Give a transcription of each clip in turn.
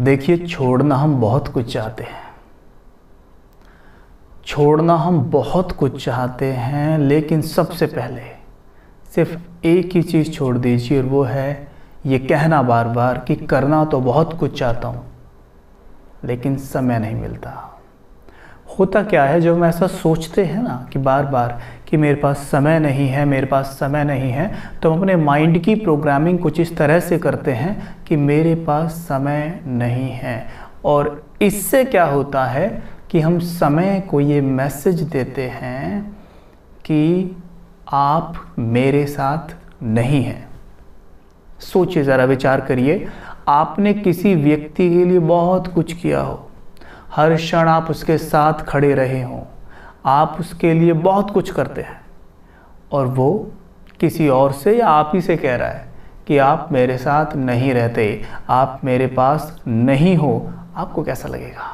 देखिए, छोड़ना हम बहुत कुछ चाहते हैं। छोड़ना हम बहुत कुछ चाहते हैं, लेकिन सबसे पहले सिर्फ एक ही चीज़ छोड़ दीजिए, और वो है ये कहना बार बार कि करना तो बहुत कुछ चाहता हूँ लेकिन समय नहीं मिलता। होता क्या है, जब हम ऐसा सोचते हैं ना कि बार बार कि मेरे पास समय नहीं है, मेरे पास समय नहीं है, तो हम अपने माइंड की प्रोग्रामिंग कुछ इस तरह से करते हैं कि मेरे पास समय नहीं है। और इससे क्या होता है कि हम समय को ये मैसेज देते हैं कि आप मेरे साथ नहीं हैं। सोचिए, ज़रा विचार करिए, आपने किसी व्यक्ति के लिए बहुत कुछ किया हो, हर क्षण आप उसके साथ खड़े रहे हों, आप उसके लिए बहुत कुछ करते हैं, और वो किसी और से या आप ही से कह रहा है कि आप मेरे साथ नहीं रहते, आप मेरे पास नहीं हो। आपको कैसा लगेगा?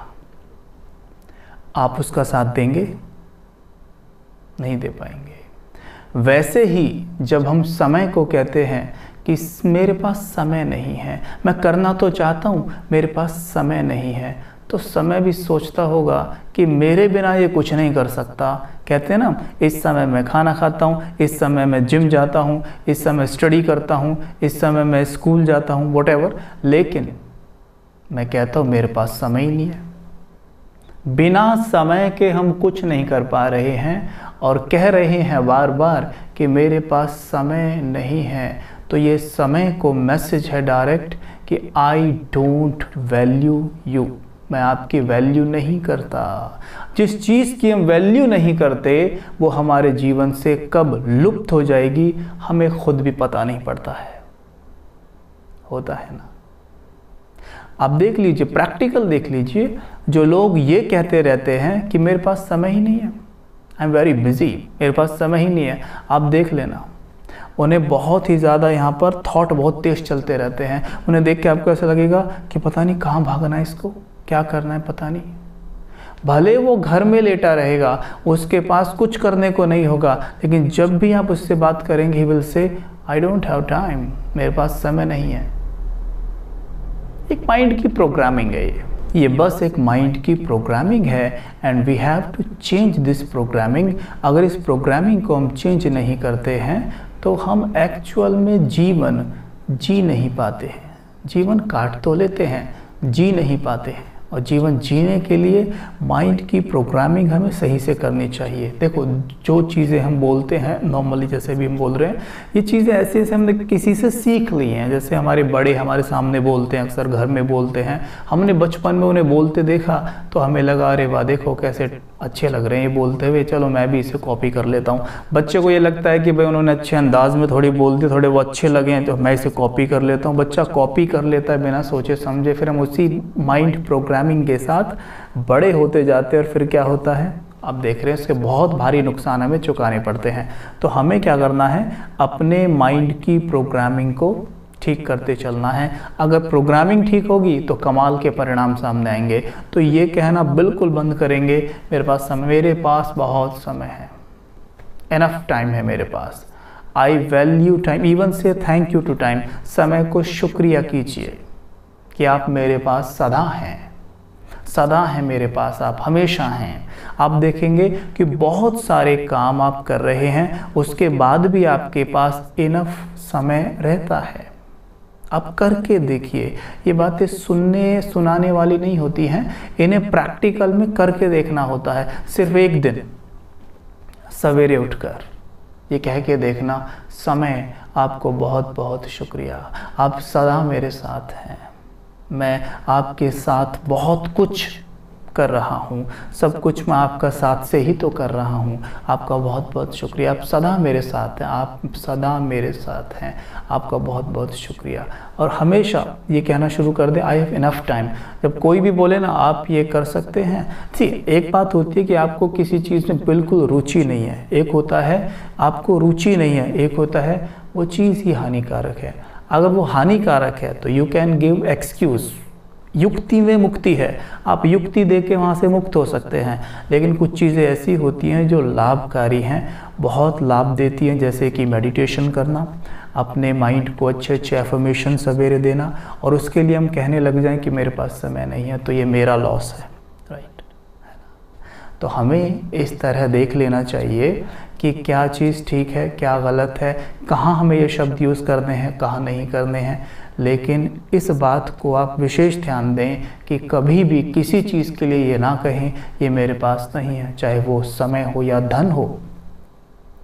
आप उसका साथ देंगे? नहीं दे पाएंगे। वैसे ही जब हम समय को कहते हैं कि मेरे पास समय नहीं है, मैं करना तो चाहता हूँ, मेरे पास समय नहीं है, तो समय भी सोचता होगा कि मेरे बिना ये कुछ नहीं कर सकता। कहते हैं ना, इस समय मैं खाना खाता हूँ, इस समय मैं जिम जाता हूँ, इस समय स्टडी करता हूँ, इस समय मैं स्कूल जाता हूँ, व्हाटएवर, लेकिन मैं कहता हूँ मेरे पास समय ही नहीं है। बिना समय के हम कुछ नहीं कर पा रहे हैं और कह रहे हैं बार बार कि मेरे पास समय नहीं है। तो ये समय को मैसेज है डायरेक्ट कि आई डोंट वैल्यू यू, मैं आपकी वैल्यू नहीं करता। जिस चीज़ की हम वैल्यू नहीं करते वो हमारे जीवन से कब लुप्त हो जाएगी हमें खुद भी पता नहीं पड़ता है। होता है ना? आप देख लीजिए, प्रैक्टिकल देख लीजिए, जो लोग ये कहते रहते हैं कि मेरे पास समय ही नहीं है, आई एम वेरी बिजी, मेरे पास समय ही नहीं है, आप देख लेना, उन्हें बहुत ही ज़्यादा यहाँ पर थॉट बहुत तेज चलते रहते हैं। उन्हें देख के आपको ऐसा लगेगा कि पता नहीं कहाँ भागना है, इसको क्या करना है पता नहीं। भले वो घर में लेटा रहेगा, उसके पास कुछ करने को नहीं होगा, लेकिन जब भी आप उससे बात करेंगे he will say I don't have time, मेरे पास समय नहीं है। एक माइंड की प्रोग्रामिंग है ये बस एक माइंड की प्रोग्रामिंग है, and we have to change this programming. अगर इस प्रोग्रामिंग को हम चेंज नहीं करते हैं तो हम एक्चुअल में जीवन जी नहीं पाते हैं। जीवन काट तो लेते हैं, जी नहीं पाते हैं। और जीवन जीने के लिए माइंड की प्रोग्रामिंग हमें सही से करनी चाहिए। देखो, जो चीज़ें हम बोलते हैं नॉर्मली, जैसे भी हम बोल रहे हैं, ये चीज़ें ऐसे ऐसे हमने किसी से सीख ली हैं। जैसे हमारे बड़े हमारे सामने बोलते हैं, अक्सर घर में बोलते हैं, हमने बचपन में उन्हें बोलते देखा तो हमें लगा अरे वाह, देखो कैसे अच्छे लग रहे हैं ये बोलते हुए, चलो मैं भी इसे कॉपी कर लेता हूँ। बच्चे को ये लगता है कि भाई उन्होंने अच्छे अंदाज में थोड़ी बोल दी, थोड़े वो अच्छे लगे हैं तो मैं इसे कॉपी कर लेता हूँ। बच्चा कॉपी कर लेता है बिना सोचे समझे, फिर हम उसी माइंड प्रोग्रामिंग के साथ बड़े होते जाते हैं, और फिर क्या होता है आप देख रहे हैं, इसके बहुत भारी नुकसान हमें चुकाने पड़ते हैं। तो हमें क्या करना है, अपने माइंड की प्रोग्रामिंग को ठीक करते चलना है। अगर प्रोग्रामिंग ठीक होगी तो कमाल के परिणाम सामने आएंगे। तो ये कहना बिल्कुल बंद करेंगे मेरे पास बहुत समय है, इनफ टाइम है मेरे पास, आई वैल्यू टाइम, इवन से थैंक यू टू टाइम। समय को शुक्रिया कीजिए कि आप मेरे पास सदा हैं, सदा है मेरे पास, आप हमेशा हैं। आप देखेंगे कि बहुत सारे काम आप कर रहे हैं, उसके बाद भी आपके पास इनफ समय रहता है। आप करके देखिए। ये बातें सुनाने वाली नहीं होती हैं, इन्हें प्रैक्टिकल में करके देखना होता है। सिर्फ एक दिन सवेरे उठकर ये कह के देखना, समय आपको बहुत बहुत शुक्रिया, आप सदा मेरे साथ हैं, मैं आपके साथ बहुत कुछ कर रहा हूँ, सब कुछ मैं आपका साथ से ही तो कर रहा हूँ, आपका बहुत बहुत शुक्रिया, आप सदा मेरे साथ हैं, आप सदा मेरे साथ हैं, आपका बहुत बहुत शुक्रिया। और हमेशा ये कहना शुरू कर दें, आई हैव इनफ टाइम। जब कोई भी बोले ना आप ये कर सकते हैं, ठीक, एक बात होती है कि आपको किसी चीज़ में बिल्कुल रुचि नहीं है, एक होता है आपको रुचि नहीं है, एक होता है वो चीज़ ही हानिकारक है। अगर वो हानिकारक है तो यू कैन गिव एक्सक्यूज़, युक्ति में मुक्ति है, आप युक्ति दे के वहाँ से मुक्त हो सकते हैं, लेकिन कुछ चीज़ें ऐसी होती हैं जो लाभकारी हैं, बहुत लाभ देती हैं, जैसे कि मेडिटेशन करना, अपने माइंड को अच्छे अच्छे एफर्मेशन सवेरे देना, और उसके लिए हम कहने लग जाएं कि मेरे पास समय नहीं है तो ये मेरा लॉस है, राइट। तो हमें इस तरह देख लेना चाहिए कि क्या चीज़ ठीक है, क्या गलत है, कहाँ हमें ये शब्द यूज़ करने हैं, कहाँ नहीं करने हैं। लेकिन इस बात को आप विशेष ध्यान दें कि कभी भी किसी चीज़ के लिए ये ना कहें ये मेरे पास नहीं है, चाहे वो समय हो या धन हो।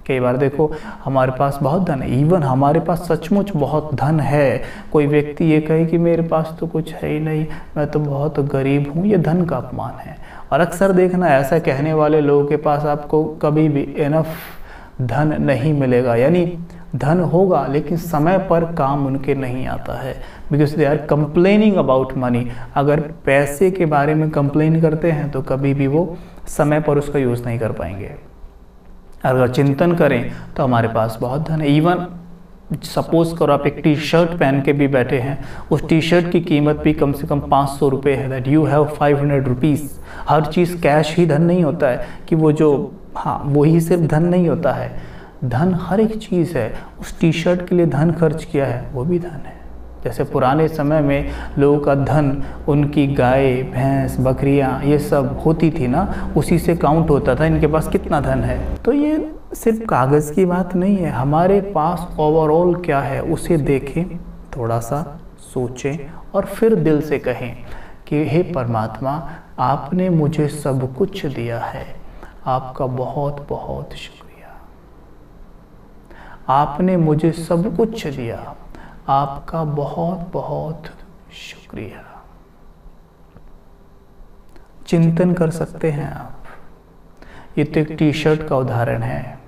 कई बार देखो हमारे पास बहुत धन है, इवन हमारे पास सचमुच बहुत धन है, कोई व्यक्ति ये कहे कि मेरे पास तो कुछ है ही नहीं, मैं तो बहुत गरीब हूँ, ये धन का अपमान है। और अक्सर देखना ऐसा कहने वाले लोगों के पास आपको कभी भी इनफ धन नहीं मिलेगा, यानी धन होगा लेकिन समय पर काम उनके नहीं आता है, because they are complaining about money. अगर पैसे के बारे में कंप्लेन करते हैं तो कभी भी वो समय पर उसका यूज़ नहीं कर पाएंगे। अगर चिंतन करें तो हमारे पास बहुत धन है। इवन सपोज करो आप एक टी शर्ट पहन के भी बैठे हैं, उस टी शर्ट की कीमत भी कम से कम 500 रुपये है, दैट यू हैव 500 रुपीज़। हर चीज़ कैश ही धन नहीं होता है कि वो जो, हाँ वही सिर्फ धन नहीं होता है, धन हर एक चीज़ है। उस टी शर्ट के लिए धन खर्च किया है वो भी धन है। जैसे पुराने समय में लोगों का धन उनकी गाय भैंस बकरियां ये सब होती थी ना, उसी से काउंट होता था इनके पास कितना धन है। तो ये सिर्फ कागज़ की बात नहीं है, हमारे पास ओवरऑल क्या है उसे देखें, थोड़ा सा सोचें और फिर दिल से कहें कि हे परमात्मा, आपने मुझे सब कुछ दिया है, आपका बहुत बहुत शुक्रिया। आपने मुझे सब कुछ दिया, आपका बहुत बहुत शुक्रिया। चिंतन कर सकते हैं आप। ये तो एक टी शर्ट का उदाहरण है।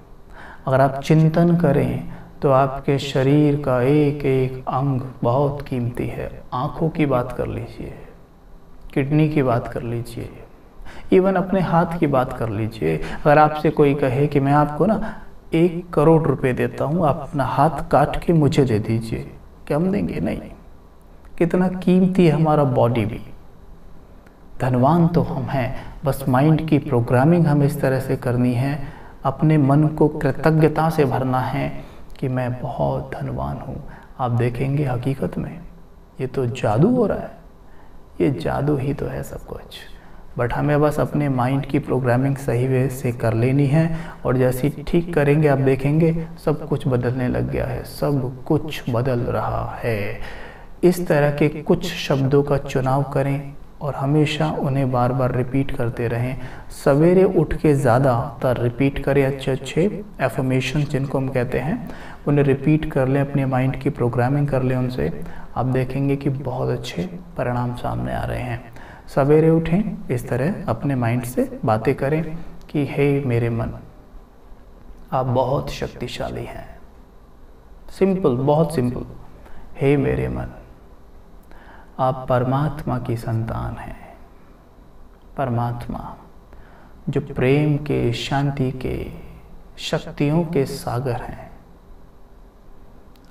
अगर आप चिंतन करें तो आपके शरीर का एक एक अंग बहुत कीमती है। आँखों की बात कर लीजिए, किडनी की बात कर लीजिए, इवन अपने हाथ की बात कर लीजिए। अगर आपसे कोई कहे कि मैं आपको ना 1 करोड़ रुपए देता हूँ, आप अपना हाथ काट के मुझे दे दीजिए, क्या हम देंगे? नहीं। कितना कीमती है हमारा बॉडी भी। धनवान तो हम हैं, बस माइंड की प्रोग्रामिंग हमें इस तरह से करनी है, अपने मन को कृतज्ञता से भरना है कि मैं बहुत धनवान हूँ। आप देखेंगे हकीकत में ये तो जादू हो रहा है, ये जादू ही तो है सब कुछ। बट हमें बस अपने माइंड की प्रोग्रामिंग सही वे से कर लेनी है, और जैसे ठीक करेंगे आप देखेंगे सब कुछ बदलने लग गया है, सब कुछ बदल रहा है। इस तरह के कुछ शब्दों का चुनाव करें और हमेशा उन्हें बार बार रिपीट करते रहें। सवेरे उठ के ज़्यादातर रिपीट करें, अच्छे अच्छे एफर्मेशन जिनको हम कहते हैं उन्हें रिपीट कर लें, अपने माइंड की प्रोग्रामिंग कर लें उनसे। आप देखेंगे कि बहुत अच्छे परिणाम सामने आ रहे हैं। सवेरे उठें, इस तरह अपने माइंड से बातें करें कि हे मेरे मन, आप बहुत शक्तिशाली हैं। सिंपल, बहुत सिंपल। हे मेरे मन, आप परमात्मा की संतान हैं। परमात्मा जो प्रेम के, शांति के, शक्तियों के सागर हैं,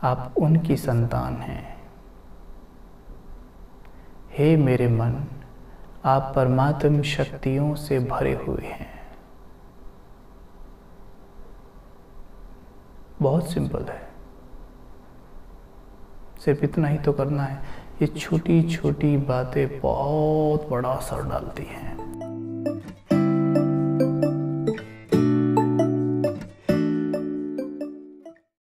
आप उनकी संतान हैं। हे मेरे मन, आप परमात्म शक्तियों से भरे हुए हैं। बहुत सिंपल है, सिर्फ इतना ही तो करना है। ये छोटी छोटी बातें बहुत बड़ा असर डालती हैं।